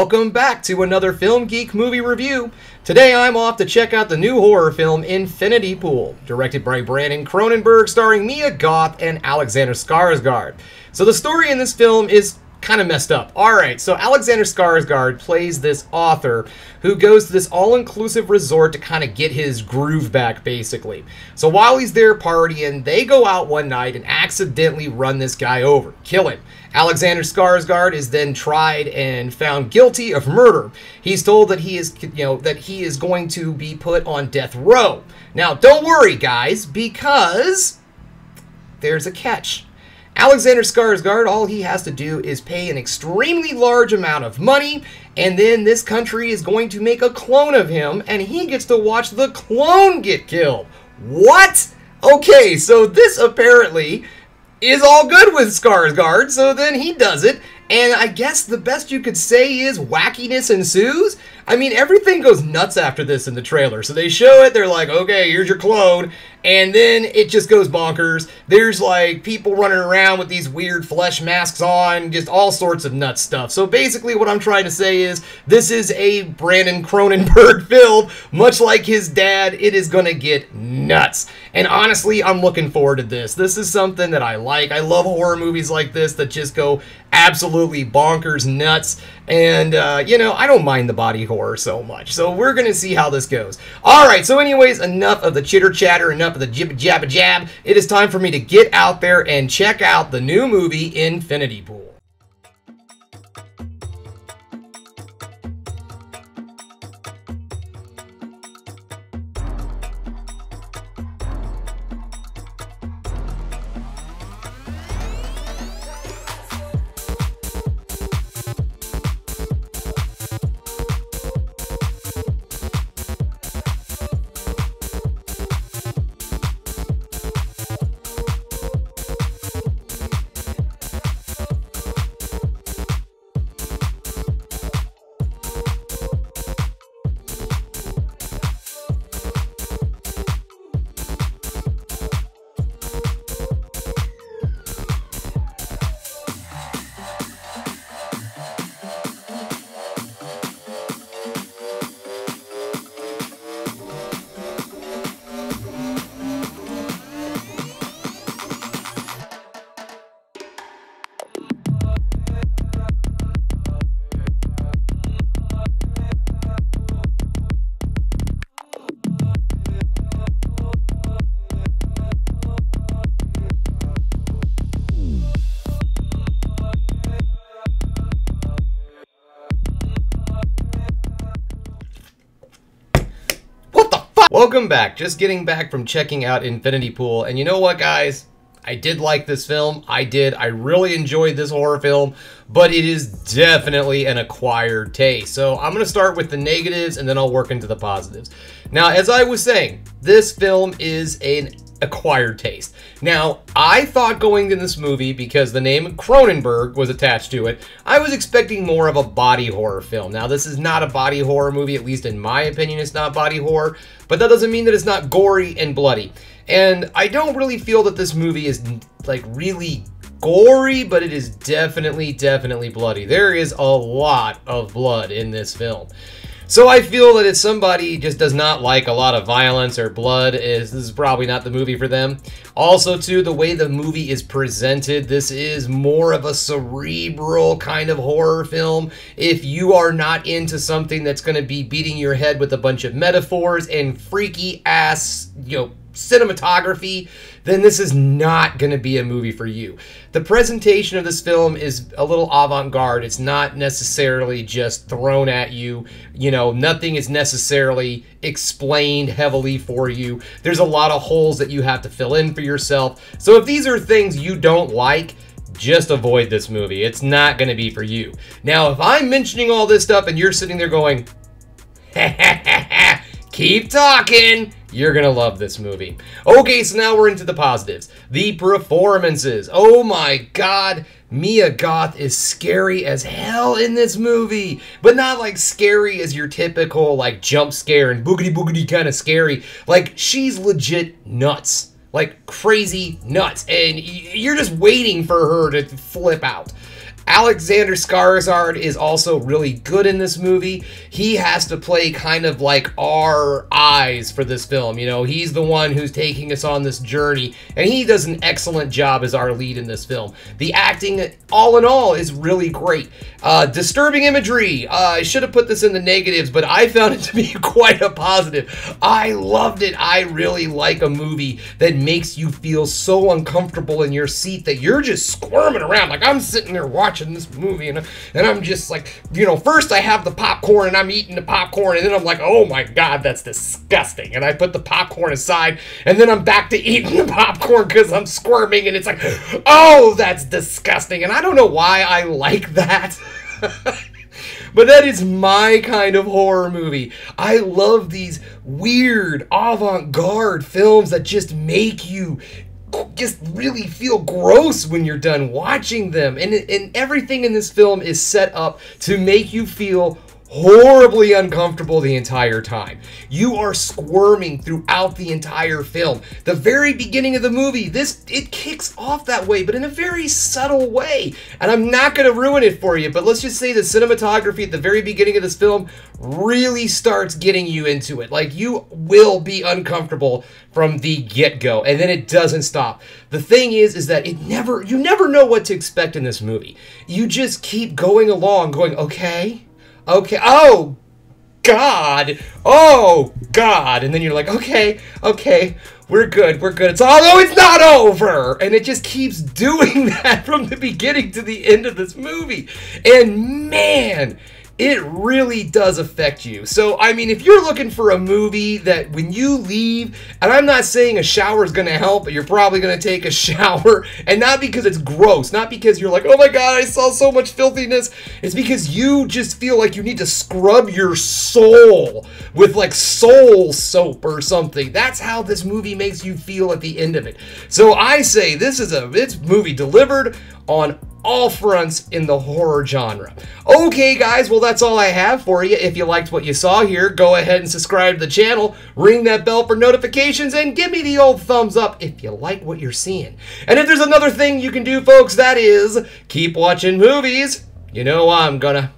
welcome back to another Film Geek movie review. Today I'm off to check out the new horror film Infinity Pool, directed by Brandon Cronenberg, starring Mia Goth and Alexander Skarsgård. So the story in this film is kind of messed up. Alright, so Alexander Skarsgård plays this author who goes to this all-inclusive resort to kind of get his groove back, basically. So while he's there partying, they go out one night and accidentally run this guy over, kill him. Alexander Skarsgård is then tried and found guilty of murder. He's told that he is going to be put on death row. Now, don't worry, guys, because there's a catch. Alexander Skarsgård, all he has to do is pay an extremely large amount of money, and then this country is going to make a clone of him, and he gets to watch the clone get killed. What? Okay, so this apparently is all good with Skarsgård, so then he does it, and I guess the best you could say is wackiness ensues? I mean, everything goes nuts after this in the trailer. So they show it, they're like, okay, here's your clone, and then it just goes bonkers. There's like people running around with these weird flesh masks on, just all sorts of nuts stuff. So basically what I'm trying to say is, this is a Brandon Cronenberg film, much like his dad, it is gonna get nuts. And honestly, I'm looking forward to this. This is something that I like. I love horror movies like this that just go absolutely bonkers nuts. And, you know, I don't mind the body horror so much. So we're going to see how this goes. Alright, so anyways, enough of the chitter-chatter, enough of the jibba-jabba-jab. It is time for me to get out there and check out the new movie, Infinity Pool. Welcome back. Just getting back from checking out Infinity Pool, and you know what, guys? I did like this film. I did. I really enjoyed this horror film, but it is definitely an acquired taste. So I'm going to start with the negatives, and then I'll work into the positives. Now, as I was saying, this film is an acquired taste. Now, I thought going in this movie, because the name Cronenberg was attached to it, I was expecting more of a body horror film. Now, this is not a body horror movie, at least in my opinion, it's not body horror, but that doesn't mean that it's not gory and bloody. And I don't really feel that this movie is, like, really gory, but it is definitely bloody. There is a lot of blood in this film. So I feel that if somebody just does not like a lot of violence or blood, this is probably not the movie for them. Also, too, the way the movie is presented, this is more of a cerebral kind of horror film. If you are not into something that's going to be beating your head with a bunch of metaphors and freaky ass, cinematography, then this is not going to be a movie for you. The presentation of this film is a little avant-garde. It's not necessarily just thrown at you. Nothing is necessarily explained heavily for you. There's a lot of holes that you have to fill in for yourself. So if these are things you don't like, just avoid this movie. It's not going to be for you. Now, if I'm mentioning all this stuff and you're sitting there going, keep talking, you're gonna love this movie. Okay, so now we're into the positives. The performances. Oh my god, Mia Goth is scary as hell in this movie. But not like scary as your typical like jump scare and boogity boogity kind of scary. Like, she's legit nuts. Like, crazy nuts. And you're just waiting for her to flip out. Alexander Skarsgård is also really good in this movie. He has to play kind of like our eyes for this film. You know, he's the one who's taking us on this journey, and he does an excellent job as our lead in this film. The acting, all in all, is really great. Disturbing imagery. I should have put this in the negatives, but I found it to be quite a positive. I loved it. I really like a movie that makes you feel so uncomfortable in your seat that you're just squirming around. Like, I'm sitting there watching this movie, and I'm just like, you know, first I have the popcorn, and I'm eating the popcorn, and then I'm like, oh my god, that's disgusting. And I put the popcorn aside, and then I'm back to eating the popcorn because I'm squirming, and it's like, oh, that's disgusting. And I don't know why I like that. But that is my kind of horror movie. I love these weird, avant-garde films that just make you just really feel gross when you're done watching them. And everything in this film is set up to make you feel horribly uncomfortable the entire time. You are squirming throughout the entire film. The very beginning of the movie, it kicks off that way, but in a very subtle way. And I'm not going to ruin it for you, but let's just say the cinematography at the very beginning of this film really starts getting you into it. Like, you will be uncomfortable from the get-go, and then it doesn't stop. The thing is that you never know what to expect in this movie. You just keep going along, going, okay, oh god, and then you're like, okay, we're good, although it's not over, and it just keeps doing that from the beginning to the end of this movie, and man, it really does affect you. So, I mean, if you're looking for a movie that when you leave, and I'm not saying a shower is going to help, but you're probably going to take a shower, and not because it's gross, not because you're like, oh my god, I saw so much filthiness, it's because you just feel like you need to scrub your soul with like soul soap or something. That's how this movie makes you feel at the end of it. So I say it's movie delivered on all fronts in the horror genre. Okay, guys, well, that's all I have for you. If you liked what you saw here, go ahead and subscribe to the channel, ring that bell for notifications, and give me the old thumbs up if you like what you're seeing. And if there's another thing you can do, folks, that is keep watching movies. You know I'm gonna.